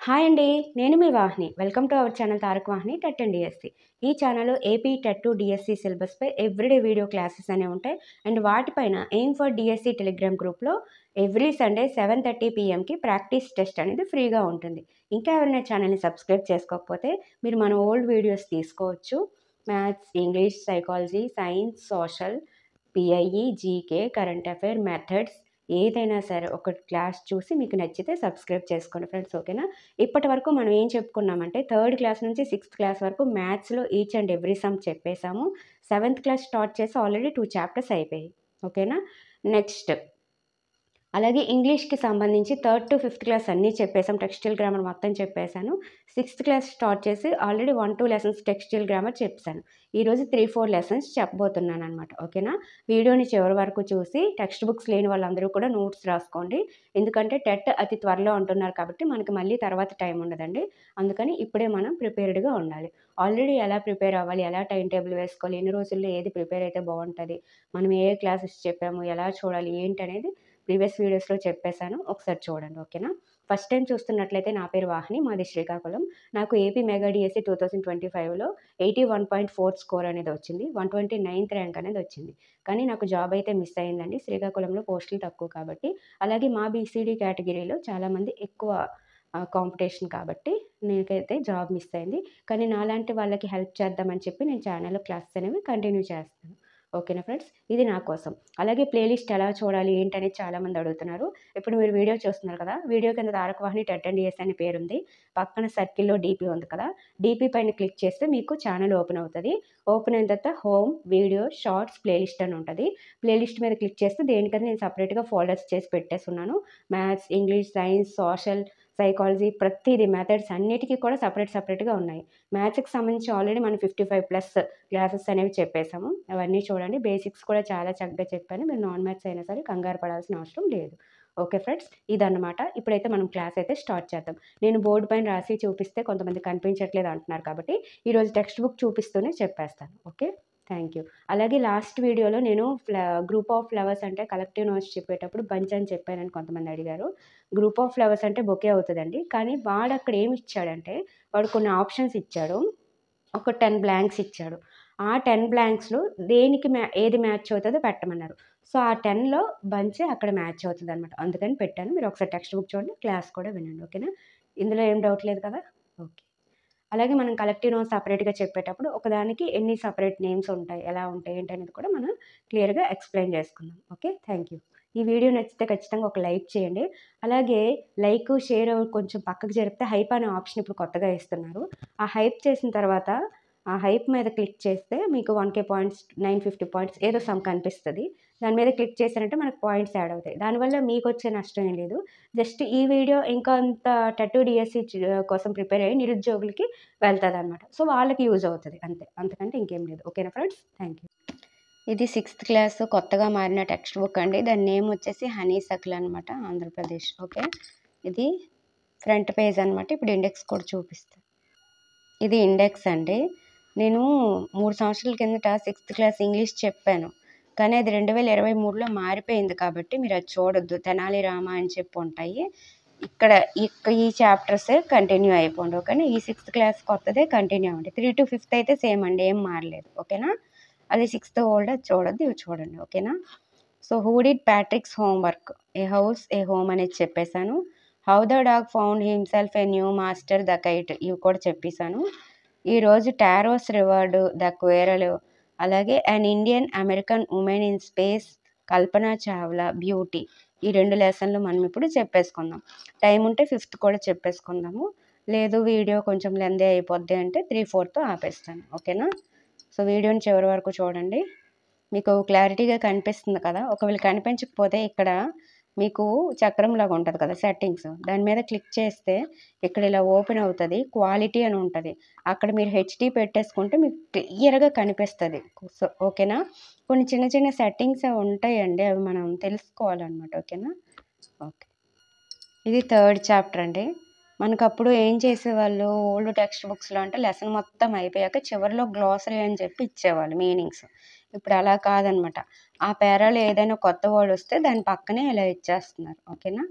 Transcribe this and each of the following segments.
Hi అండి. నేను మీ Vahini. Welcome to our channel Tarak Vahini TET and DSC. ఈ ఛానల్‌లో ఏపీ టెట్ టు డీఎస్సీ సిలబస్‌పై ఎవ్రీడే వీడియో క్లాసెస్ అనేవి ఉంటాయి. అండ్ వాటిపైన ఎయిమ్ ఫర్ డీఎస్సీ టెలిగ్రామ్ గ్రూప్‌లో ఎవ్రీ సండే 7:30 పీఎంకి ప్రాక్టీస్ టెస్ట్ అనేది ఫ్రీగా ఉంటుంది. ఇంకా ఎవరైనా ఛానల్‌ని సబ్స్క్రైబ్ చేసుకోకపోతే మీరు మన ఓల్డ్ వీడియోస్ తీసుకోవచ్చు. Maths, English, psychology, science, social, PIE, GK, current affair, methods ఏదైనా సరే ఒక క్లాస్ చూసి మీకు నచ్చితే సబ్స్క్రైబ్ చేసుకోండి ఫ్రెండ్స్. ఓకేనా? ఇప్పటివరకు మనం ఏం చెప్పుకున్నామంటే థర్డ్ క్లాస్ నుంచి సిక్స్త్ క్లాస్ వరకు మ్యాథ్స్‌లో ఈచ్ అండ్ ఎవ్రీ సమ్ చెప్పేసాము. సెవెంత్ క్లాస్ స్టార్ట్ చేసి ఆల్రెడీ 2 చాప్టర్స్ అయిపోయాయి. ఓకేనా? నెక్స్ట్ అలాగే ఇంగ్లీష్‌కి సంబంధించి థర్డ్ టు ఫిఫ్త్ క్లాస్ అన్నీ చెప్పేసాం. టెక్స్టైల్ గ్రామర్ మొత్తం చెప్పేసాను. సిక్స్త్ క్లాస్ స్టార్ట్ చేసి ఆల్రెడీ 1, 2 లెసన్స్ టెక్స్టైల్ గ్రామర్ చెప్పేసాను. ఈరోజు 3, 4 లెసన్స్ చెప్పబోతున్నాననమాట. ఓకేనా? వీడియోని చివరి వరకు చూసి టెక్స్ట్ బుక్స్ లేని వాళ్ళందరూ కూడా నోట్స్ రాసుకోండి. ఎందుకంటే టెట్ అతి త్వరలో అంటున్నారు కాబట్టి మనకి మళ్ళీ తర్వాత టైం ఉండదండి. అందుకని ఇప్పుడే మనం ప్రిపేర్డ్‌గా ఉండాలి. ఆల్రెడీ ఎలా ప్రిపేర్ అవ్వాలి, ఎలా టైమ్ టేబుల్ వేసుకోవాలి, ఎన్ని రోజుల్లో ఏది ప్రిపేర్ అయితే బావుంటది, మనం ఏ క్లాసెస్ చెప్పాము, ఎలా చూడాలి, ఏంటనేది ప్రీవియస్ వీడియోస్‌లో చెప్పేసాను. ఒకసారి చూడండి. ఓకేనా? ఫస్ట్ టైమ్ చూస్తున్నట్లయితే నా పేరు వాహిని. మాది శ్రీకాకుళం. నాకు ఏపీ మెగా డీఎస్సీ 2025లో 81.4 స్కోర్ అనేది వచ్చింది. 129థ్ ర్యాంక్ అనేది వచ్చింది. కానీ నాకు జాబ్ అయితే మిస్ అయిందండి. శ్రీకాకుళంలో పోస్టులు తక్కువ కాబట్టి. అలాగే మా బీసీడీ కేటగిరీలో చాలామంది ఎక్కువ కాంపిటీషన్ కాబట్టి నీకైతే జాబ్ మిస్ అయింది. కానీ నాలాంటి వాళ్ళకి హెల్ప్ చేద్దామని చెప్పి నేను ఛానల్‌లో క్లాసెస్ అనేవి కంటిన్యూ చేస్తాను. ఓకేనా ఫ్రెండ్స్? ఇది నా కోసం. అలాగే ప్లేలిస్ట్ ఎలా చూడాలి ఏంటనేది చాలామంది అడుగుతున్నారు. ఇప్పుడు మీరు వీడియో చూస్తున్నారు కదా! వీడియో కింద తారక వాహిని టెట్ అండ్ డీఎస్సీ అని పేరుంది. పక్కన సర్కిల్‌లో డీపీ ఉంది కదా! డీపీ పైన క్లిక్ చేస్తే మీకు ఛానెల్ ఓపెన్ అవుతది. ఓపెన్ అయిన తర్వాత హోమ్, వీడియో, షార్ట్స్, ప్లేలిస్ట్ అని ఉంటది. ప్లేలిస్ట్ మీద క్లిక్ చేస్తే దేనికని నేను సెపరేట్‌గా ఫోల్డర్స్ చేసి పెట్టేసున్నాను. Maths, English, science, social, psychology ప్రతీది మెథడ్స్ అన్నిటికి కూడా సెపరేట్‌గా ఉన్నాయి. మ్యాథ్స్‌కి సంబంధించి ఆల్రెడీ మనం 55+ క్లాసెస్ అనేవి చెప్పేసాము. అవన్నీ చూడండి. బేసిక్స్ కూడా చాలా చక్కగా చెప్పాను. మీరు నాన్ మ్యాథ్స్ అయినా సరే కంగారు పడాల్సిన అవసరం లేదు. Okay friends. ఇదన్నమాట. ఇప్పుడైతే మనం క్లాస్ అయితే స్టార్ట్ చేద్దాం. నేను బోర్డ్ పైన రాసి చూపిస్తే కొంతమంది కనిపించట్లేదు అంటున్నారు కాబట్టి ఈరోజు టెక్స్ట్ బుక్ చూపిస్తూనే చెప్పేస్తాను. ఓకే. Thank you. అలాగే లాస్ట్ వీడియోలో నేను గ్రూప్ ఆఫ్ ఫ్లవర్స్ అంటే కలెక్టివ్ నోట్స్ చెప్పేటప్పుడు బంచ్ అని చెప్పానని కొంతమంది అడిగారు. గ్రూప్ ఆఫ్ ఫ్లవర్స్ అంటే బొకే అవుతదండి. కానీ వాడక్కడ ఏమి ఇచ్చాడంటే వాడు కొన్ని ఆప్షన్స్ ఇచ్చాడు. ఒక 10 బ్లాంక్స్ ఇచ్చాడు. ఆ 10 బ్లాంక్స్‌లో దేనికి ఏది మ్యాచ్ అవుతదో పెట్టమన్నారు. సో, ఆ 10లో బంచే అక్కడ మ్యాచ్ అవుతదనమాట. అందుకని పెట్టాను. మీరు ఒకసారి టెక్స్ట్ బుక్ చూడండి. క్లాస్ కూడా వినండి. ఓకేనా? ఇందులో ఏం డౌట్ లేదు కదా! ఓకే. అలాగే మనం కలెక్టివ్ నోట్స్ సెపరేట్‌గా చెప్పేటప్పుడు ఒకదానికి ఎన్ని సెపరేట్ నేమ్స్ ఉంటాయి, ఎలా ఉంటాయి, ఏంటనేది కూడా మనం క్లియర్‌గా ఎక్స్‌ప్లెయిన్ చేసుకుందాం. ఓకే. Thank you. ఈ వీడియో నచ్చితే ఖచ్చితంగా ఒక లైక్ చేయండి. అలాగే లైకు, షేర్ కొంచెం పక్కకు జరిపితే హైప్ అనే ఆప్షన్ ఇప్పుడు కొత్తగా ఇస్తున్నారు. ఆ హైప్ చేసిన తర్వాత ఆ హైప్ మీద క్లిక్ చేస్తే మీకు 1,000 పాయింట్స్, 950 పాయింట్స్ ఏదో సమ్ కనిపిస్తది. దాని మీద క్లిక్ చేశారంటే మనకు పాయింట్స్ యాడ్ అవుతాయి. దానివల్ల మీకొచ్చే నష్టం ఏం లేదు. జస్ట్ ఈ వీడియో ఇంకొంత టెట్ డీఎస్సీ కోసం ప్రిపేర్ అయ్యి నిరుద్యోగులకి వెళ్తదనమాట. సో, వాళ్ళకి యూజ్ అవుతది అంతే. అంతకంటే ఇంకేం లేదు. ఓకేనా ఫ్రెండ్స్? Thank you. ఇది సిక్స్త్ క్లాస్ కొత్తగా మారిన టెక్స్ట్ బుక్ అండి. దాని నేమ్ వచ్చేసి హనీసక్ల్ అనమాట. ఆంధ్రప్రదేశ్. ఓకే. ఇది ఫ్రంట్ పేజ్ అనమాట. ఇప్పుడు ఇండెక్స్ కూడా చూపిస్తా. ఇది ఇండెక్స్ అండి. నేను 3 సంవత్సరాల కిందట సిక్స్త్ క్లాస్ ఇంగ్లీష్ చెప్పాను. కానీ అది 2023లో మారిపోయింది కాబట్టి మీరది చూడొద్దు. తెనాలి రామ అని చెప్పి ఉంటాయి. ఇక్కడ ఈ చాప్టర్సే కంటిన్యూ అయిపోండి. ఓకేనా? ఈ సిక్స్త్ క్లాస్ కొత్తదే కంటిన్యూ అవ్వండి. 3-5 అయితే సేమ్ అండి. ఏం మారలేదు. ఓకేనా? అది సిక్స్త్ ఓల్డ్ అది చూడొద్దు. ఇవి చూడండి. ఓకేనా? So, who did Patrick's homework? A house, A home అనేది చెప్పేసాను. How the dog found himself a new master the kite ఇవి కూడా చెప్పేసాను. ఈరోజు టారోస్ రివార్డ్, ద క్వేరల్, అలాగే an Indian American woman in space, Kalpana Chawla, beauty ఈ 2 లెసన్లు మనం ఇప్పుడు చెప్పేసుకుందాం. టైం ఉంటే ఫిఫ్త్ కూడా చెప్పేసుకుందాము. లేదు వీడియో కొంచెం లెంతీ అయిపోద్ది అంటే 3/4తో ఆపేస్తాను. ఓకేనా? సో, వీడియోని చివరి వరకు చూడండి. మీకు క్లారిటీగా కనిపిస్తుంది కదా! ఒకవేళ కనిపించకపోతే ఇక్కడ మీకు చక్రంలాగా ఉంటది కదా! సెట్టింగ్స్ దాని మీద క్లిక్ చేస్తే ఇక్కడ ఇలా ఓపెన్ అవుతది. క్వాలిటీ అని ఉంటది. అక్కడ మీరు హెచ్‌డీ పెట్టేసుకుంటే మీకు క్లియర్‌గా కనిపిస్తది. సో, ఓకేనా? కొన్ని చిన్న చిన్న సెట్టింగ్స్ ఉంటాయండి. అవి మనం తెలుసుకోవాలనమాట. ఓకేనా? ఓకే. ఇది థర్డ్ చాప్టర్ అండి. మనకప్పుడు ఏం చేసేవాళ్ళు ఓల్డ్ టెక్స్ట్ బుక్స్‌లో అంటే లెసన్ మొత్తం అయిపోయాక చివరిలో గ్లోసరీ అని చెప్పి ఇచ్చేవాళ్ళు మీనింగ్స్. ఇప్పుడు అలా కాదనమాట. ఆ పేరాలో ఏదైనా కొత్త వర్డ్ వస్తే దాని పక్కనే ఇలా ఇచ్చేస్తున్నారు. ఓకేనా?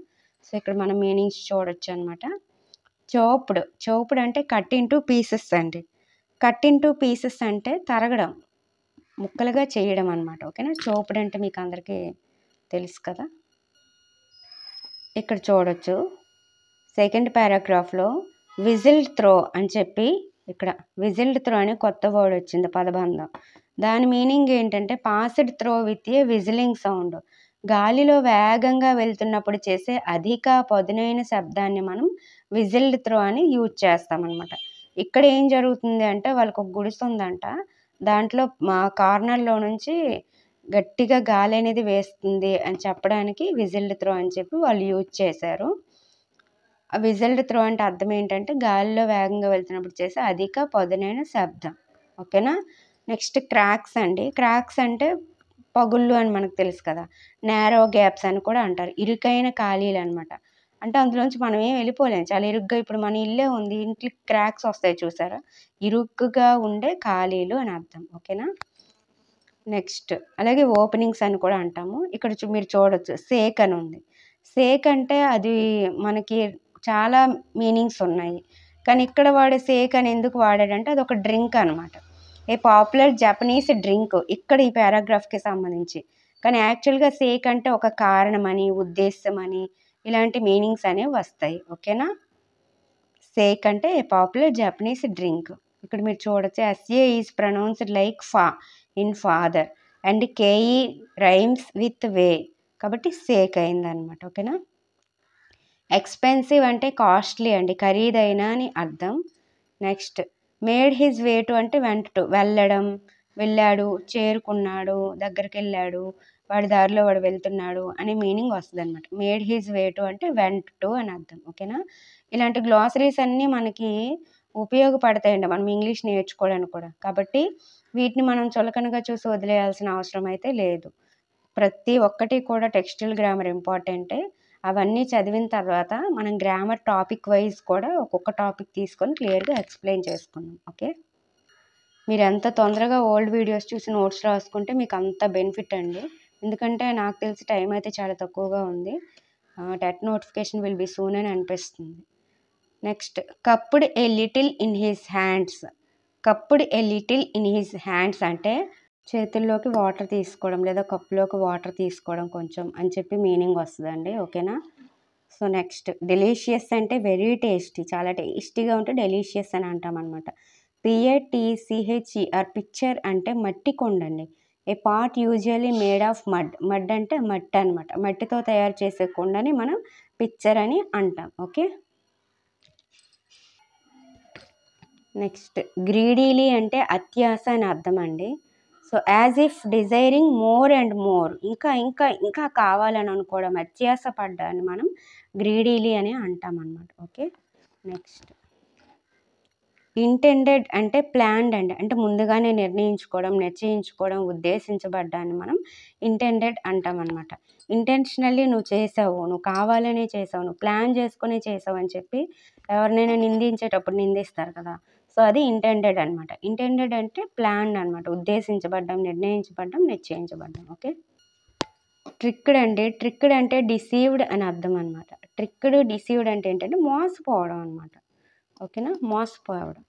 సో, ఇక్కడ మనం మీనింగ్స్ చూడొచ్చనమాట. చోప్డ్ అంటే కట్ ఇంటూ పీసెస్ అండి. కట్ ఇంటూ పీసెస్ అంటే తరగడం, ముక్కలుగా చేయడం అనమాట. ఓకేనా. చోప్డ్ అంటే మీకు అందరికీ తెలుసు కదా. ఇక్కడ చూడొచ్చు సెకండ్ పారాగ్రాఫ్లో విజిల్డ్ త్రో అని చెప్పి ఇక్కడ విజిల్డ్ త్రో అని కొత్త వర్డ్ వచ్చింది, పదబంధం. దాని మీనింగ్ ఏంటంటే passed throw with a whistling sound. గాలిలో వేగంగా వెళ్తున్నప్పుడు చేసే అధిక పదునైన శబ్దాన్ని మనం విజిల్డ్ త్రో అని యూజ్ చేస్తామన్నమాట. ఇక్కడ ఏం జరుగుతుంది అంటే వాళ్ళకు ఒక గుడిసె ఉందంట, దాంట్లో మా కార్నర్లో నుంచి గట్టిగా గాలి అనేది వేస్తుంది అని చెప్పడానికి విజిల్డ్ త్రో అని చెప్పి వాళ్ళు యూజ్ చేశారు. విజిల్డ్ త్రో అంటే అర్థం ఏంటంటే గాలిలో వేగంగా వెళ్తున్నప్పుడు చేసే అధిక పదునైన శబ్దం. ఓకేనా. నెక్స్ట్ క్రాక్స్ అండి. క్రాక్స్ అంటే పగుళ్ళు అని మనకు తెలుసు కదా. నేరో గ్యాప్స్ అని కూడా అంటారు, ఇరుకైన ఖాళీలు అనమాట. అంటే అందులోంచి మనం ఏం వెళ్ళిపోలేం, చాలా ఇరుగ్గా. ఇప్పుడు మన ఇల్లే ఉంది, ఇంటికి క్రాక్స్ వస్తాయి చూసారా, ఇరుగ్గుగా ఉండే ఖాళీలు అని అర్థం. ఓకేనా. నెక్స్ట్ అలాగే ఓపెనింగ్స్ అని కూడా అంటాము. ఇక్కడ మీరు చూడొచ్చు సేక్ అని ఉంది. సేక్ అంటే అది మనకి చాలా మీనింగ్స్ ఉన్నాయి, కానీ ఇక్కడ వాడే సేక్ అని ఎందుకు వాడాడంటే అది ఒక డ్రింక్ అనమాట, ఏ పాపులర్ జపనీస్ డ్రింక్ ఇక్కడ ఈ పారాగ్రాఫ్కి సంబంధించి. కానీ యాక్చువల్గా సేక్ అంటే ఒక కారణమని, ఉద్దేశం అని, ఇలాంటి మీనింగ్స్ అనేవి వస్తాయి. ఓకేనా. సేక్ అంటే ఏ పాపులర్ జపనీస్ డ్రింక్. ఇక్కడ మీరు చూడొచ్చు SA is pronounced like fa in father and KE rhymes with way, కాబట్టి సేక్ అయిందనమాట. ఓకేనా. ఎక్స్పెన్సివ్ అంటే కాస్ట్లీ అండి, ఖరీదైన అని అర్థం. Next made his way to అంటే వెంట టు, వెళ్ళడం, వెళ్ళాడు, చేరుకున్నాడు, దగ్గరికి వెళ్ళాడు, వాడి దారిలో వాడు వెళ్తున్నాడు అనే మీనింగ్ వస్తుంది అనమాట. మేడ్ హిజ్ వే టు అంటే వెంట్ టు అని అర్థం. ఓకేనా. ఇలాంటి గ్లాసరీస్ అన్నీ మనకి ఉపయోగపడతాయండి మనం ఇంగ్లీష్ నేర్చుకోవడానికి కూడా. కాబట్టి వీటిని మనం చులకనగా చూసి వదిలేయాల్సిన అవసరం అయితే లేదు. ప్రతి ఒక్కటి కూడా టెక్స్టైల్ గ్రామర్ ఇంపార్టెంటే. అవన్నీ చదివిన తర్వాత మనం గ్రామర్ టాపిక్ వైజ్ కూడా ఒక్కొక్క టాపిక్ తీసుకొని క్లియర్గా ఎక్స్ప్లెయిన్ చేసుకుందాం. ఓకే. మీరు ఎంత తొందరగా ఓల్డ్ వీడియోస్ చూసి నోట్స్ రాసుకుంటే మీకు అంత బెనిఫిట్ అండి. ఎందుకంటే నాకు తెలిసి టైం అయితే చాలా తక్కువగా ఉంది. TET notification will be soon అని అనిపిస్తుంది. Next cupped a little in his hands. Cupped a little in his hands అంటే చేతుల్లోకి వాటర్ తీసుకోవడం, లేదా కప్పులోకి వాటర్ తీసుకోవడం కొంచెం అని చెప్పి మీనింగ్ వస్తుందండి. ఓకేనా. సో నెక్స్ట్ డెలీషియస్ అంటే వెరీ టేస్టీ, చాలా టేస్టీగా ఉంటే డెలీషియస్ అని అంటాం అనమాట. PATCHER పిక్చర్ అంటే మట్టి కొండ అండి. A pot usually made of mud. Mud అంటే మట్టి అనమాట. మట్టితో తయారు చేసే కొండని మనం పిక్చర్ అని అంటాం. ఓకే. నెక్స్ట్ గ్రీడీలీ అంటే అత్యాస అని అర్థం అండి. So as if desiring more and more, ఇంకా ఇంకా ఇంకా కావాలని అనుకోవడం, అత్యాస పడ్డాన్ని మనం గ్రీడీలీ అని అంటాం అన్నమాట. ఓకే. నెక్స్ట్ ఇంటెండెడ్ అంటే ప్లాన్డ్ అండి, అంటే ముందుగానే నిర్ణయించుకోవడం, నిశ్చయించుకోవడం, ఉద్దేశించబడ్డాన్ని మనం ఇంటెండెడ్ అంటాం అనమాట. ఇంటెన్షనల్లీ నువ్వు చేసావు, నువ్వు కావాలనే చేసావు, నువ్వు ప్లాన్ చేసుకునే చేసావు అని చెప్పి ఎవరినైనా నిందించేటప్పుడు నిందిస్తారు కదా, సో అది ఇంటెండెడ్ అనమాట. ఇంటెండెడ్ అంటే ప్లాన్డ్ అనమాట, ఉద్దేశించబడ్డం, నిర్ణయించబడ్డం, నిశ్చయించబడ్డం. ఓకే. ట్రిక్డ్ అండి. ట్రిక్డ్ అంటే డిసీవ్డ్ అని అర్థం అనమాట. ట్రిక్డ్, డిసీవ్డ్ అంటే ఏంటంటే మోసపోవడం అనమాట. ఓకేనా. మోసపోవడం.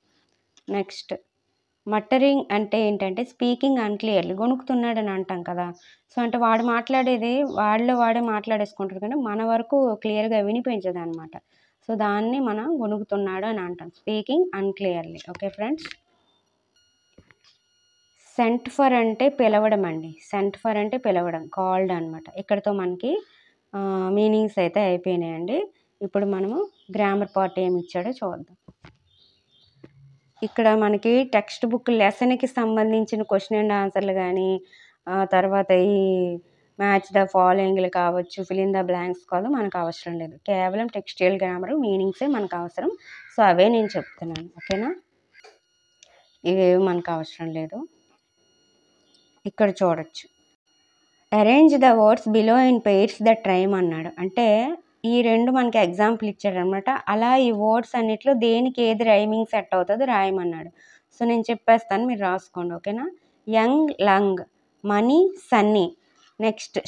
నెక్స్ట్ మట్టరింగ్ అంటే ఏంటంటే స్పీకింగ్ అన్క్లియర్లీ, గొణుకుతున్నాడు అని అంటాం కదా. సో అంటే వాడు మాట్లాడేది వాడే మాట్లాడేసుకుంటారు, కానీ మన వరకు క్లియర్గా వినిపించదు అనమాట. సో దాన్ని మనం గొణుకుతున్నాడు అని అంటాం, speaking unclearly. Okay friends. Sent for అంటే పిలవడం అండి. సెంట్ ఫర్ అంటే పిలవడం, కాల్డ్ అనమాట. ఇక్కడతో మనకి మీనింగ్స్ అయితే అయిపోయినాయండి. ఇప్పుడు మనము గ్రామర్ పార్ట్ ఏమి ఇచ్చాడో చూద్దాం. ఇక్కడ మనకి టెక్స్ట్ బుక్ లెసన్కి సంబంధించిన క్వశ్చన్ అండ్ ఆన్సర్లు కానీ, తర్వాత ఈ మ్యాచ్ ద ఫాలోయింగ్లు కావచ్చు, ఫిల్ ఇన్ ద బ్లాంక్స్ కాదు, మనకు అవసరం లేదు. కేవలం టెక్స్టైల్ గ్రామర్ మీనింగ్సే మనకు అవసరం. సో అవే నేను చెప్తున్నాను. ఓకేనా. ఇవేవి మనకు అవసరం లేదు. ఇక్కడ చూడొచ్చు arrange the words below in pairs that rhyme అన్నాడు. అంటే ఈ రెండు మనకి ఎగ్జాంపుల్ ఇచ్చాడనమాట. అలా ఈ వర్డ్స్ అన్నిట్లో దేనికి ఏది రైమింగ్ సెట్ అవుతుందో రాయమన్నాడు. సో నేను చెప్పేస్తాను, మీరు రాసుకోండి. ఓకేనా. Young lung, money sunny. Next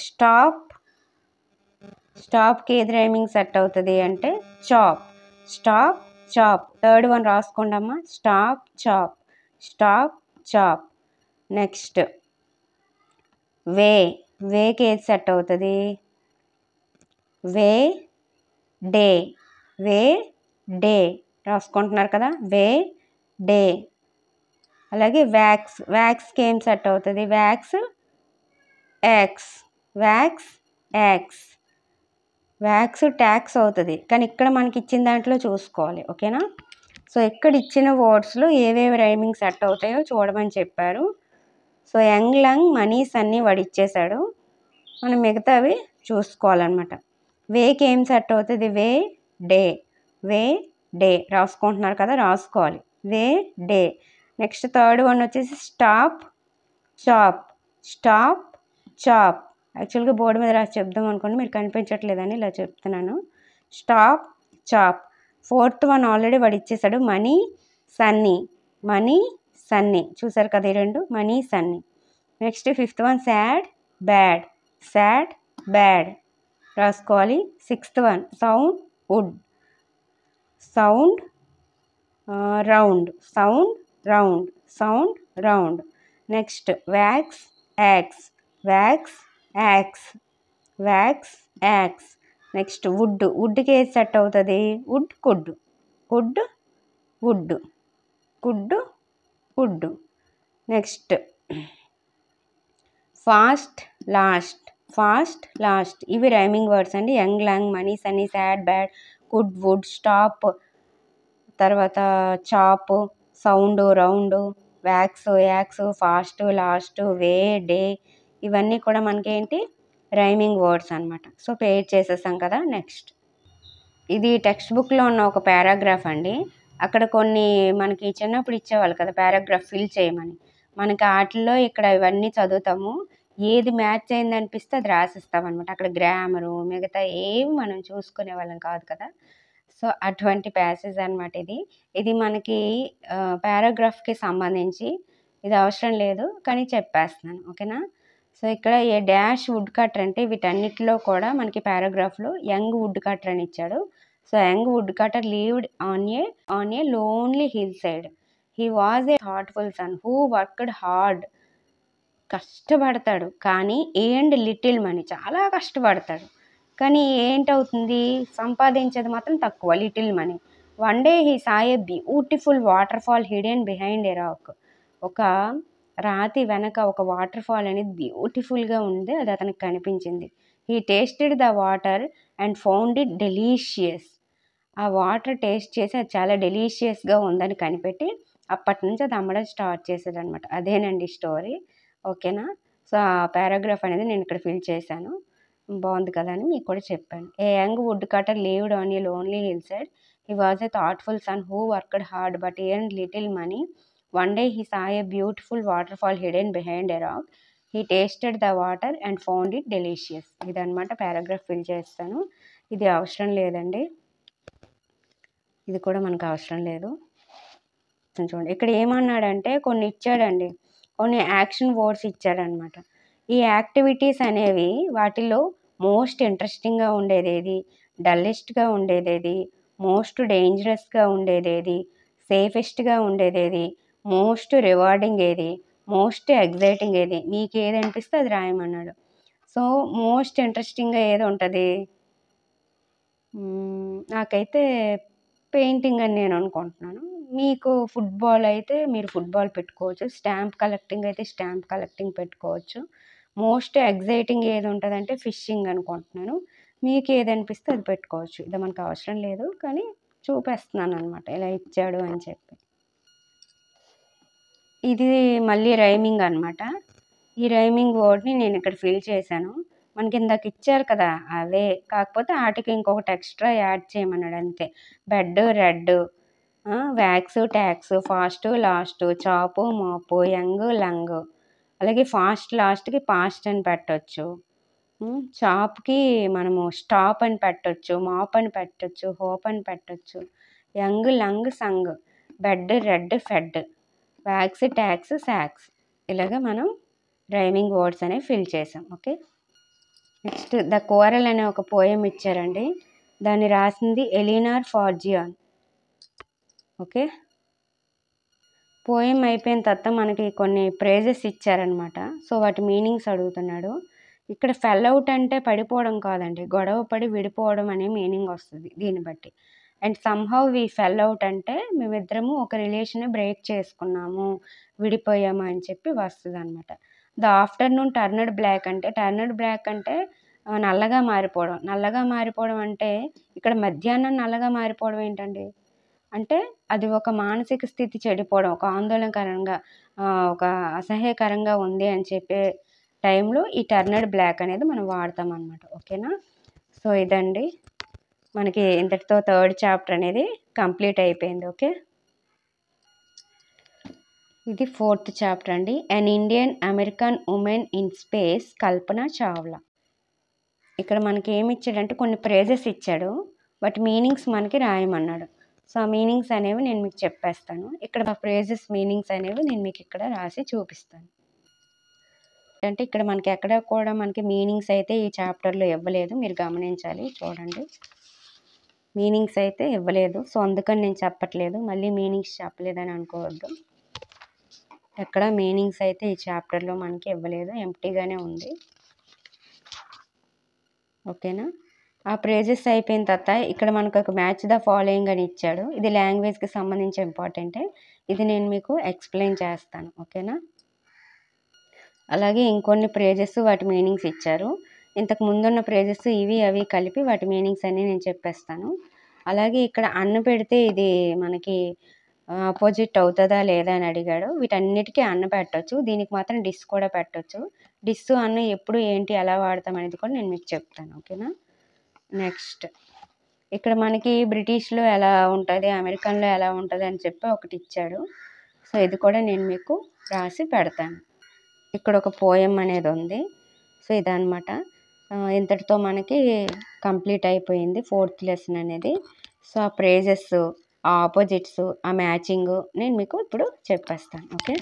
స్టాప్కి ఏది రైమింగ్ సెట్ అవుతుంది అంటే chop. Stop chop. Third one రాసుకోండి అమ్మా. Stop chop. Stop chop. Next way. వేకి ఏది సెట్ అవుతుంది? వే డే. వే డే రాసుకుంటున్నారు కదా, వే డే. అలాగే వ్యాక్స్. వ్యాక్స్కి ఏం సెట్ అవుతుంది? Wax axe. Wax axe. Wax tax అవుతుంది, కానీ ఇక్కడ మనకి ఇచ్చిన దాంట్లో చూసుకోవాలి. ఓకేనా? సో ఇక్కడ ఇచ్చిన వర్డ్స్లో ఏవేవి రైమింగ్ సెట్ అవుతాయో చూడమని చెప్పారు. సో యంగ్ లంగ్ మనీస్ అన్నీ వాడు ఇచ్చేసాడు, మనం మిగతావి చూసుకోవాలన్నమాట. వేకి ఏం సెట్ అవుతుంది? వే డే. వే డే రాసుకుంటున్నారు కదా, రాసుకోవాలి. Way day. Next third one వచ్చేసి స్టాప్ చాప్. Stop chop. యాక్చువల్గా బోర్డు మీద రాసి చెప్దాం అనుకోండి, మీరు కనిపించట్లేదని ఇలా చెప్తున్నాను. Stop chop. Fourth one already వాడు ఇచ్చేసాడు, మనీ సన్నీ. మనీ సన్నీ. చూసారు కదా ఈ రెండు, money sunny. Next fifth one sad bad. Sad bad రాసుకోవాలి. Sixth one sound wood. Sound round. Sound round. Sound round. Next wax axe. Wax axe. Wax axe. Next wood. వుడ్కి ఏది set అవుతుంది? Wood could. Wood wood. Could wood. Next fast last. Fast last. ఇవి rhyming words అండి. Young lung, money sunny, sad bad, could wood, stop, తర్వాత chop, sound round, wax axe, fast last, వే day, ఇవన్నీ కూడా మనకేంటి rhyming words అనమాట. So పేర్ చేసేసాం కదా. Next ఇది టెక్స్ట్ బుక్లో ఉన్న ఒక పారాగ్రాఫ్ అండి. అక్కడ కొన్ని మనకి చిన్నప్పుడు ఇచ్చేవాళ్ళు కదా పారాగ్రాఫ్ ఫిల్ చేయమని, మనకి వాటిల్లో ఇక్కడ ఇవన్నీ చదువుతాము, ఏది మ్యాచ్ అయింది అనిపిస్తే అది రాసిస్తాం అనమాట. అక్కడ గ్రామరు మిగతా ఏవి మనం చూసుకునే వాళ్ళం కాదు కదా. సో అటువంటి ప్యాసేజ్ అనమాట ఇది. ఇది మనకి పారాగ్రాఫ్కి సంబంధించి, ఇది అవసరం లేదు కానీ చెప్పేస్తున్నాను. ఓకేనా? సో ఇక్కడ ఏ డాష్ వుడ్ కటర్ అంటే వీటన్నిటిలో కూడా మనకి పారాగ్రాఫ్లో యంగ్ వుడ్ కటర్ అని ఇచ్చాడు. So young wood cutter lived on a lonely hill side. He was a thoughtful son who worked hard. కష్టపడతాడు కానీ ఎర్న్డ్ లిటిల్ మనీ. చాలా కష్టపడతాడు కానీ ఏంటవుతుంది, సంపాదించేది మాత్రం తక్కువ, little money. One day he saw a beautiful water fall hidden behind a rock. ఒక రాతి వెనక ఒక వాటర్ ఫాల్ అనేది బ్యూటిఫుల్గా ఉంది, అది అతనికి కనిపించింది. He tasted the water and found it delicious. ఆ వాటర్ టేస్ట్ చేసి అది చాలా డెలీషియస్గా ఉందని కనిపెట్టి అప్పటి నుంచి అది అమ్మడం స్టార్ట్ చేసేది అనమాట. అదేనండి స్టోరీ. ఓకేనా? సో ఆ పారాగ్రాఫ్ అనేది నేను ఇక్కడ ఫిల్ చేశాను, బాగుంది కదా అని మీకు కూడా చెప్పాను. A young wood cutter lived on a lonely hill side. He was a thoughtful son who worked hard but earned little money. One day he saw a beautiful water fall hidden behind a rock. He tasted the water and found it delicious. ఇదనమాట paragraph fill చేస్తాను. ఇది అవసరం లేదండి, ఇది కూడా మనకు అవసరం లేదు. చూడండి ఇక్కడ ఏమన్నాడంటే కొన్ని ఇచ్చాడండి, కొన్ని యాక్షన్ వర్డ్స్ ఇచ్చాడనమాట. ఈ యాక్టివిటీస్ అనేవి వాటిలో మోస్ట్ ఇంట్రెస్టింగ్గా ఉండేది ఏది, డల్లెస్ట్గా ఉండేది ఏది, మోస్ట్ డేంజరస్గా ఉండేది ఏది, సేఫెస్ట్గా ఉండేది ఏది, మోస్ట్ రివార్డింగ్ ఏది, మోస్ట్ ఎగ్జైటింగ్ ఏది, మీకు ఏది అనిపిస్తే అది రాయమన్నాడు. సో మోస్ట్ ఇంట్రెస్టింగ్గా ఏది ఉంటుంది, నాకైతే పెయింటింగ్ అని నేను అనుకుంటున్నాను. మీకు ఫుట్బాల్ అయితే మీరు ఫుట్బాల్ పెట్టుకోవచ్చు, స్టాంప్ కలెక్టింగ్ అయితే స్టాంప్ కలెక్టింగ్ పెట్టుకోవచ్చు. మోస్ట్ ఎగ్జైటింగ్ ఏది ఉంటుందంటే ఫిషింగ్ అనుకుంటున్నాను. మీకు ఏది అనిపిస్తే అది పెట్టుకోవచ్చు. ఇది మనకు అవసరం లేదు కానీ చూపిస్తున్నాను అనమాట, ఇలా ఇచ్చాడు అని చెప్పి. ఇది మళ్ళీ రైమింగ్ అనమాట. ఈ రైమింగ్ వర్డ్ని నేను ఇక్కడ ఫిల్ చేశాను. మనకి ఇందాక ఇచ్చారు కదా అవే, కాకపోతే వాటికి ఇంకొకటి ఎక్స్ట్రా యాడ్ చేయమన్నాడు అంతే. Bed red, wax tax, fast last, chop map, young lung. అలాగే ఫాస్ట్ లాస్ట్కి పాస్ట్ అని పెట్టవచ్చు, చాప్కి మనము స్టాప్ అని పెట్టవచ్చు, మాప్ అని పెట్టవచ్చు, హోప్ అని పెట్టవచ్చు, young lung sung, bed red fed, wax tax socks. ఇలాగ మనం రైమింగ్ వర్డ్స్ అనేవి ఫిల్ చేసాం. ఓకే, నెక్స్ట్ ద కోరల్ అనే ఒక పోయం ఇచ్చారండి. దాన్ని రాసింది ఎలినార్ ఫార్జియాన్. ఓకే. పోయెమ్ అయిపోయిన తర్వాత మనకి కొన్ని ప్రైజెస్ ఇచ్చారనమాట. సో, వాటి మీనింగ్స్ అడుగుతున్నాడు. ఇక్కడ ఫెల్ ఔట్ అంటే పడిపోవడం కాదండి. గొడవ పడి విడిపోవడం అనే మీనింగ్ వస్తది దీన్ని బట్టి. And somehow we fell out అంటే మేమిద్దరము ఒక రిలేషన్‌ని బ్రేక్ చేసుకున్నాము, విడిపోయాము అని చెప్పి వస్తదనమాట. ద ఆఫ్టర్‌నూన్ టర్నడ్ బ్లాక్ అంటే నల్లగా మారిపోవడం. నల్లగా మారిపోవడం అంటే ఇక్కడ మధ్యాహ్నం నల్లగా మారిపోవడం ఏంటండి? అంటే అది ఒక మానసిక స్థితి చెడిపోవడం, ఒక ఆందోళనకరంగా ఒక అసహ్యకరంగా ఉంది అని చెప్పే టైంలో ఈ టర్నడ్ బ్లాక్ అనేది మనం వాడతామనమాట. ఓకేనా? సో, ఇదండి. మనకి ఇంతటితో థర్డ్ చాప్టర్ అనేది కంప్లీట్ అయిపోయింది. ఓకే. ఇది ఫోర్త్ చాప్టర్ అండి. An Indian American woman in space Kalpana Chawla. ఇక్కడ మనకి ఏమి ఇచ్చాడంటే కొన్ని ప్రైజెస్ ఇచ్చాడు. వాటి మీనింగ్స్ మనకి రాయమన్నాడు. సో, ఆ మీనింగ్స్ అనేవి నేను మీకు చెప్పేస్తాను. ఇక్కడ ఆ ప్రైజెస్ మీనింగ్స్ అనేవి నేను మీకు ఇక్కడ రాసి చూపిస్తాను. అంటే ఇక్కడ మనకి ఎక్కడ కూడా మనకి మీనింగ్స్ అయితే ఈ చాప్టర్‌లో ఇవ్వలేదు. మీరు గమనించాలి. చూడండి. మీనింగ్స్ అయితే ఇవ్వలేదు. సో, అందుకని నేను చెప్పట్లేదు. మళ్ళీ మీనింగ్స్ చెప్పలేదని అనుకోవద్దు. ఎక్కడ మీనింగ్స్ అయితే ఈ చాప్టర్‌లో మనకి ఇవ్వలేదు. ఎంప్టీగానే ఉంది. ఓకేనా? ఆ ప్రైజెస్ అయిపోయిన తర్వాత ఇక్కడ మనకు ఒక మ్యాచ్ ద ఫాలోయింగ్ అని ఇచ్చాడు. ఇది లాంగ్వేజ్‌కి సంబంధించి ఇంపార్టెంటే. ఇది నేను మీకు ఎక్స్‌ప్లెయిన్ చేస్తాను. ఓకేనా? అలాగే ఇంకొన్ని ప్రైజెస్ వాటి మీనింగ్స్ ఇచ్చారు. ఇంతకు ముందున్న ప్రైజెస్ ఇవి అవి కలిపి వాటి మీనింగ్స్ అన్నీ నేను చెప్పేస్తాను. అలాగే ఇక్కడ అన్ను పెడితే ఇది మనకి అపోజిట్ అవుతదా లేదా అని అడిగాడు. వీటన్నిటికీ అన్ను పెట్టొచ్చు. దీనికి మాత్రం డిస్ కూడా పెట్టొచ్చు. డిస్, అన్ను ఎప్పుడు ఏంటి ఎలా వాడతాం అనేది కూడా నేను మీకు చెప్తాను. ఓకేనా? నెక్స్ట్ ఇక్కడ మనకి బ్రిటిష్‌లో ఎలా ఉంటది, అమెరికన్‌లో ఎలా ఉంటది అని చెప్పి ఒకటి ఇచ్చాడు. సో, ఇది కూడా నేను మీకు రాసి పెడతాను. ఇక్కడ ఒక పోయెమ్ అనేది ఉంది. సో, ఇదనమాట. ఇంతటితో మనకి కంప్లీట్ అయిపోయింది ఫోర్త్ లెసన్ అనేది. సో, ఆ ప్రైజెస్, ఆ ఆపోజిట్స్, ఆ మ్యాచింగు నేను మీకు ఇప్పుడు చెప్పేస్తాను. ఓకే.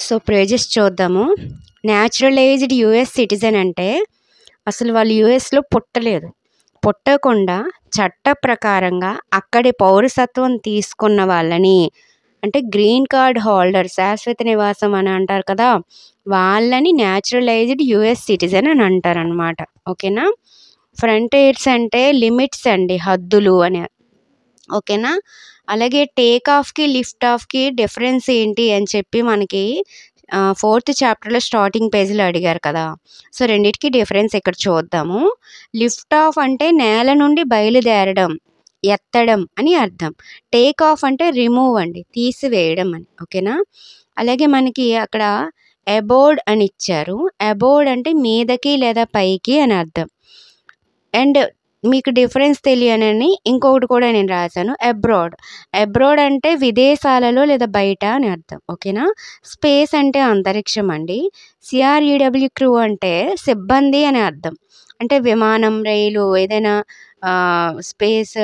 సో, ప్రైజెస్ చూద్దాము. న్యాచురలైజ్డ్ యూఎస్ సిటిజన్ అంటే అసలు వాళ్ళు యూఎస్‌లో పుట్టలేదు. పుట్టకుండా చట్ట ప్రకారంగా అక్కడి పౌరసత్వం తీసుకున్న వాళ్ళని, అంటే గ్రీన్ కార్డ్ హోల్డర్, శాశ్వత నివాసం అని అంటారు కదా! వాళ్ళని న్యాచురలైజ్డ్ యూఎస్ సిటిజన్ అని అంటారనమాట. ఓకేనా? ఫ్రంటియర్స్ అంటే లిమిట్స్ అండి, హద్దులు అని. ఓకేనా? అలాగే టేక్ ఆఫ్‌కి, లిఫ్ట్ ఆఫ్‌కి డిఫరెన్స్ ఏంటి అని చెప్పి మనకి ఫోర్త్ చాప్టర్‌లో స్టార్టింగ్ పేజ్‌లో అడిగారు కదా! సో, రెండిటికి డిఫరెన్స్ ఇక్కడ చూద్దాము. లిఫ్ట్ ఆఫ్ అంటే నేల నుండి బయలుదేరడం, ఎత్తడం అని అర్థం. టేక్ ఆఫ్ అంటే రిమూవ్ అండి, తీసివేయడం అని. ఓకేనా? అలాగే మనకి అక్కడ అబోర్డ్ అని ఇచ్చారు. అబోర్డ్ అంటే మీదకి లేదా పైకి అని అర్థం. అండ్ మీకు డిఫరెన్స్ తెలియనని ఇంకొకటి కూడా నేను రాశాను, అబ్రాడ్. అబ్రాడ్ అంటే విదేశాలలో లేదా బయట అని అర్థం. ఓకేనా? స్పేస్ అంటే అంతరిక్షం అండి. సిఆర్ఈడబ్ల్యూ క్రూ అంటే సిబ్బంది అని అర్థం. అంటే విమానం, రైలు, ఏదైనా స్పేస్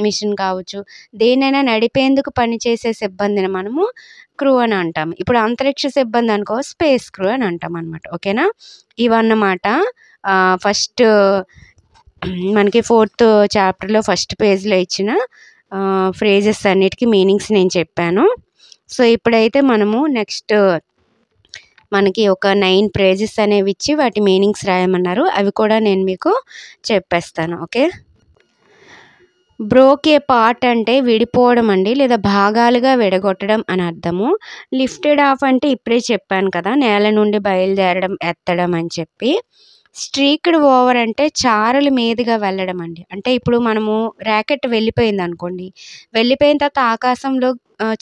మిషన్ కావచ్చు, దేన్నైనా నడిపేందుకు పనిచేసే సిబ్బందిని మనము క్రూ అని అంటాం. ఇప్పుడు అంతరిక్ష సిబ్బంది అనుకో స్పేస్ క్రూ అని అంటాం అనమాట. ఓకేనా? ఇవన్నమాట ఫస్ట్ మనకి ఫోర్త్ చాప్టర్‌లో ఫస్ట్ పేజ్‌లో ఇచ్చిన ఫ్రేజెస్ అన్నిటికి మీనింగ్స్ నేను చెప్పాను. సో, ఇప్పుడైతే మనము నెక్స్ట్ మనకి ఒక 9 ఫ్రేజెస్ అనేవి ఇచ్చి వాటి మీనింగ్స్ రాయమన్నారు. అవి కూడా నేను మీకు చెప్పేస్తాను. ఓకే. బ్రోక్ ఏ పార్ట్ అంటే విడిపోవడం అండి, లేదా భాగాలుగా విడగొట్టడం అని అర్థము. లిఫ్టెడ్ ఆఫ్ అంటే ఇప్పుడే చెప్పాను కదా, నేల నుండి బయలుదేరడం, ఎత్తడం అని చెప్పి. స్ట్రీక్డ్ ఓవర్ అంటే చారల మీదుగా వెళ్ళడం అండి. అంటే ఇప్పుడు మనము ర్యాకెట్ వెళ్ళిపోయిందనుకోండి, వెళ్ళిపోయిన తర్వాత ఆకాశంలో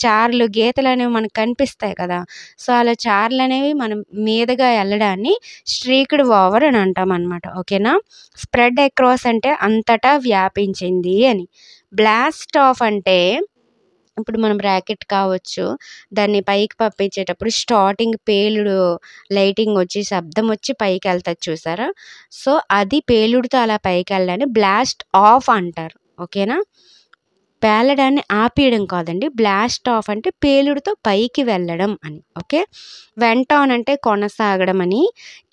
చారలు, గీతలనేవి మనకు కనిపిస్తాయి కదా! సో, అలా చారలనేవి మనం మీదుగా వెళ్ళడాన్ని స్ట్రీక్డ్ ఓవర్ అని అంటామనమాట. ఓకేనా? స్ప్రెడ్ అక్రాస్ అంటే అంతటా వ్యాపించింది అని. బ్లాస్ట్ ఆఫ్ అంటే ఇప్పుడు మనం ర్యాకెట్ కావచ్చు, దాన్ని పైకి పంపించేటప్పుడు స్టార్టింగ్ పేలుడు లైటింగ్ వచ్చి, శబ్దం వచ్చి పైకెళ్తది చూసారా? సో, అది పేలుడుతో అలా పైకెళ్ళడాన్ని బ్లాస్ట్ ఆఫ్ అంటారు. ఓకేనా? పేలడాన్ని ఆపేయడం కాదండి. బ్లాస్ట్ ఆఫ్ అంటే పేలుడుతో పైకి వెళ్ళడం అని. ఓకే. వెంట్ ఆన్ అంటే కొనసాగడం అని.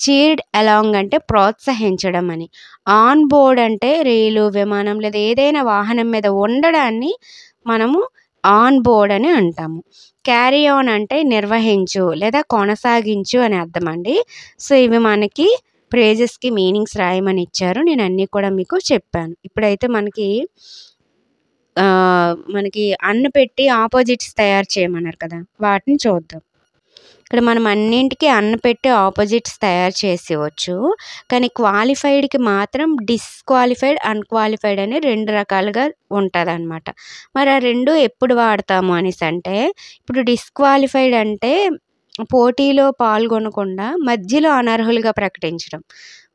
చీర్డ్ అలాంగ్ అంటే ప్రోత్సహించడం అని. ఆన్ బోర్డ్ అంటే రైలు, విమానం లేదా ఏదైనా వాహనం మీద ఉండడాన్ని మనము ఆన్ బోర్డ్ అని అంటాము. క్యారీ ఆన్ అంటే నిర్వహించు లేదా కొనసాగించు అని అర్థం అండి. సో ఇవి మనకి ఫ్రేజెస్‌కి మీనింగ్స్ రాయమని ఇచ్చారు. నేను అన్నీ కూడా మీకు చెప్పాను. ఇప్పుడైతే మనకి అన్ను పెట్టి ఆపోజిట్స్ తయారు చేయమన్నారు కదా! వాటిని చూద్దాం. ఇక్కడ మనం అన్నింటికి అన్ను పెట్టి ఆపోజిట్స్ తయారు చేసేయవచ్చు. కానీ క్వాలిఫైడ్‌కి మాత్రం డిస్‌క్వాలిఫైడ్, అన్‌క్వాలిఫైడ్ అని 2 రకాలుగా ఉంటదనమాట. మరి ఆ 2 ఎప్పుడు వాడతాము అనేసంటే, ఇప్పుడు డిస్‌క్వాలిఫైడ్ అంటే పోటీలో పాల్గొనకుండా మధ్యలో అనర్హులుగా ప్రకటించడం.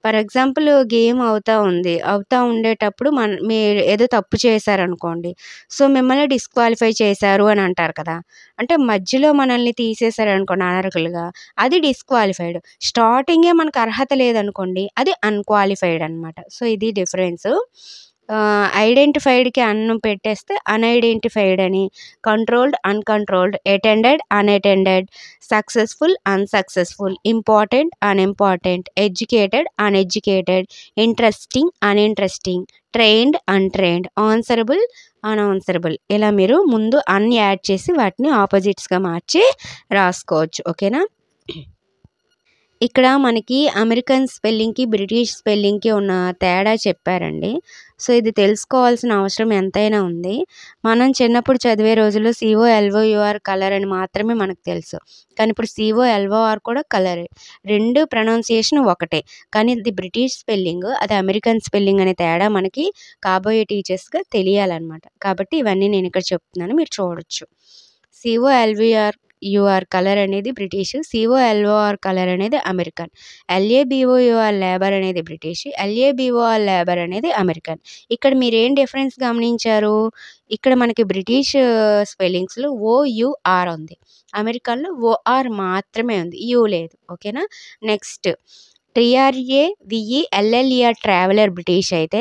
ఫర్ ఎగ్జాంపుల్ గేమ్ అవుతా ఉండేటప్పుడు మీరు ఏదో తప్పు చేశారనుకోండి. సో, మిమ్మల్ని డిస్‌క్వాలిఫై చేశారు అని అంటారు కదా! అంటే మధ్యలో మనల్ని తీసేశారనుకోండి అనర్హులుగా, అది డిస్‌క్వాలిఫైడ్. స్టార్టింగే మనకు అర్హత లేదనుకోండి, అది అన్‌క్వాలిఫైడ్ అనమాట. సో, ఇది డిఫరెన్సు. ఐడెంటిఫైడ్‌కి అన్ను పెట్టేస్తే అన్‌ఐడెంటిఫైడ్ అని, controlled, uncontrolled, attended, unattended, successful, unsuccessful, important, unimportant, educated, uneducated, interesting, uninteresting, trained, untrained, answerable, unanswerable. ఇలా మీరు ముందు అన్ యాడ్ చేసి వాటిని ఆపోజిట్స్‌గా మార్చి రాసుకోవచ్చు. ఓకేనా? ఇక్కడ మనకి అమెరికన్ స్పెల్లింగ్‌కి, బ్రిటిష్ స్పెల్లింగ్‌కి ఉన్న తేడా చెప్పారండి. సో, ఇది తెలుసుకోవాల్సిన అవసరం ఎంతైనా ఉంది. మనం చిన్నప్పుడు చదివే రోజుల్లో సీఓఎల్ఓయూఆర్ కలర్ అని మాత్రమే మనకు తెలుసు. కానీ ఇప్పుడు సీఓఎల్ఓఆర్ కూడా కలరే. 2 ప్రొనౌన్సియేషన్ ఒకటే. కానీ ఇది బ్రిటిష్ స్పెల్లింగ్, అది అమెరికన్ స్పెల్లింగ్ అనే తేడా మనకి కాబోయే టీచర్స్‌గా తెలియాలనమాట. కాబట్టి ఇవన్నీ నేను ఇక్కడ చెప్తున్నాను. మీరు చూడొచ్చు. సీఓఎల్వీఆర్ కలర్ అనేది బ్రిటిష్, సీఓఎల్ఓఆర్ కలర్ అనేది అమెరికన్, ఎల్ఏబిఓయూఆర్ లేబర్ అనేది బ్రిటిష్, ఎల్ఏబిఓఆర్ లేబర్ అనేది అమెరికన్. ఇక్కడ మీరేం డిఫరెన్స్ గమనించారు? ఇక్కడ మనకి బ్రిటిష్ స్పెల్లింగ్స్‌లో ఓయూఆర్ ఉంది. అమెరికన్‌లో ఓఆర్ మాత్రమే ఉంది. యూ లేదు. ఓకేనా? నెక్స్ట్ TRAVELLER ట్రావెలర్ బ్రిటిష్ అయితే,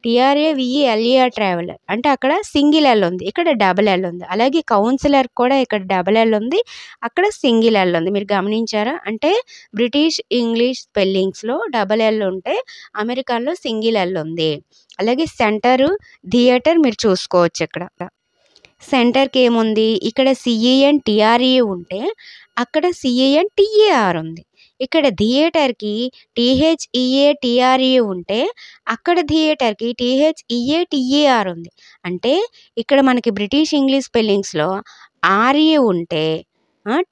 TRAVELER ట్రావెలర్ అంటే అక్కడ సింగిల్ ఎల్ ఉంది. ఇక్కడ డబుల్ ఎల్ ఉంది. అలాగే కౌన్సిలర్ కూడా ఇక్కడ డబుల్ ఎల్ ఉంది. అక్కడ సింగిల్ ఎల్ ఉంది. మీరు గమనించారా? అంటే బ్రిటిష్, ఇంగ్లీష్ స్పెల్లింగ్స్‌లో డబుల్ ఎల్ ఉంటే అమెరికన్‌లో సింగిల్ ఎల్ ఉంది. అలాగే సెంటరు, థియేటర్ మీరు చూసుకోవచ్చు ఇక్కడ. సెంటర్‌కి ఏముంది? ఇక్కడ CENTRE ఉంటే అక్కడ CENTAR ఉంది. ఇక్కడ థియేటర్‌కి THEATRE ఉంటే అక్కడ థియేటర్‌కి THEATAR ఉంది. అంటే ఇక్కడ మనకి బ్రిటిష్ ఇంగ్లీష్ స్పెల్లింగ్స్‌లో RE ఉంటే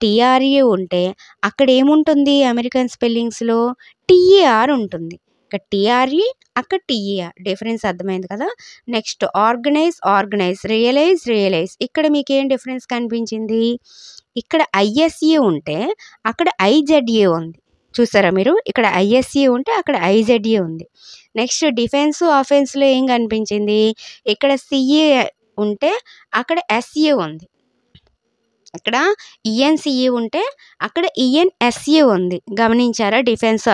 TRE ఉంటే అక్కడ ఏముంటుంది అమెరికన్ స్పెల్లింగ్స్‌లో TAR ఉంటుంది. ఇక్కడ TRE అక్కడ TAR డిఫరెన్స్ అర్థమైంది కదా! నెక్స్ట్ ఆర్గనైజ్, రియలైజ్ ఇక్కడ మీకేం డిఫరెన్స్ కనిపించింది? ఇక్కడ ISE ఉంటే అక్కడ IZE ఉంది. చూసారా మీరు? ఇక్కడ ISE ఉంటే అక్కడ IZE ఉంది. నెక్స్ట్ అఫెన్స్‌లో ఏం కనిపించింది? ఇక్కడ CE ఉంటే అక్కడ SE ఉంది. ఇక్కడ ENCE ఉంటే అక్కడ ENSE ఉంది. గమనించారా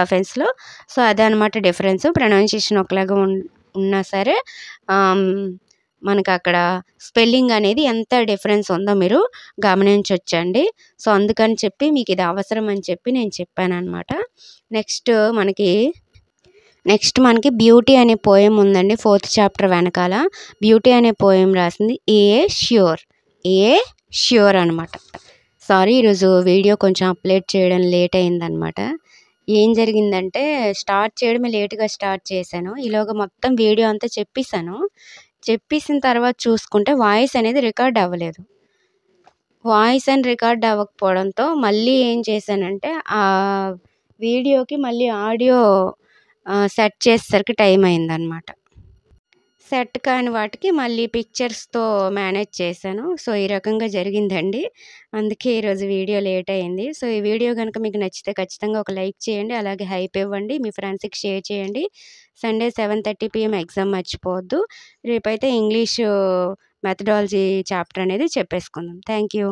అఫెన్స్‌లో? సో, అదనమాట డిఫరెన్స్. ప్రొనౌన్సియేషన్ ఒకలాగా ఉన్నా సరే మనకక్కడ స్పెల్లింగ్ అనేది ఎంత డిఫరెన్స్ ఉందో మీరు గమనించొచ్చండి. సో, అందుకని చెప్పి మీకిది అవసరం అని చెప్పి నేను చెప్పాననమాట. నెక్స్ట్ మనకి బ్యూటీ అనే పోయెమ్ ఉందండి. 4th చాప్టర్ వెనకాల బ్యూటీ అనే పోయెమ్ రాసింది ష్యూర్ అనమాట. సారీ, ఈరోజు వీడియో కొంచెం అప్లోడ్ చేయడం లేట్ అయిందనమాట. ఏం జరిగిందంటే స్టార్ట్ చేయడమే లేట్‌గా స్టార్ట్ చేశాను. ఈలోగా మొత్తం వీడియో అంతా చెప్పేసిన తర్వాత చూసుకుంటే వాయిస్ అనేది రికార్డ్ అవ్వలేదు. వాయిస్ రికార్డ్ అవ్వకపోవడంతో మళ్ళీ ఏం చేశానంటే వీడియోకి మళ్ళీ ఆడియో సెట్ చేసేసరికి టైం అయిందనమాట. సెట్ కాని వాటికి మళ్ళీ పిక్చర్స్‌తో మేనేజ్ చేశాను. సో, ఈ రకంగా జరిగిందండి. అందుకే ఈరోజు వీడియో లేట్ అయింది. సో, ఈ వీడియో గనుక మీకు నచ్చితే ఖచ్చితంగా ఒక లైక్ చేయండి. అలాగే హైప్ ఇవ్వండి. మీ ఫ్రెండ్స్‌కి షేర్ చేయండి. సండే 7:30 PM ఎగ్జామ్ మర్చిపోవద్దు. రేపైతే ఇంగ్లీషు మెథడాలజీ చాప్టర్ అనేది చెప్పేసుకుందాం. Thank you.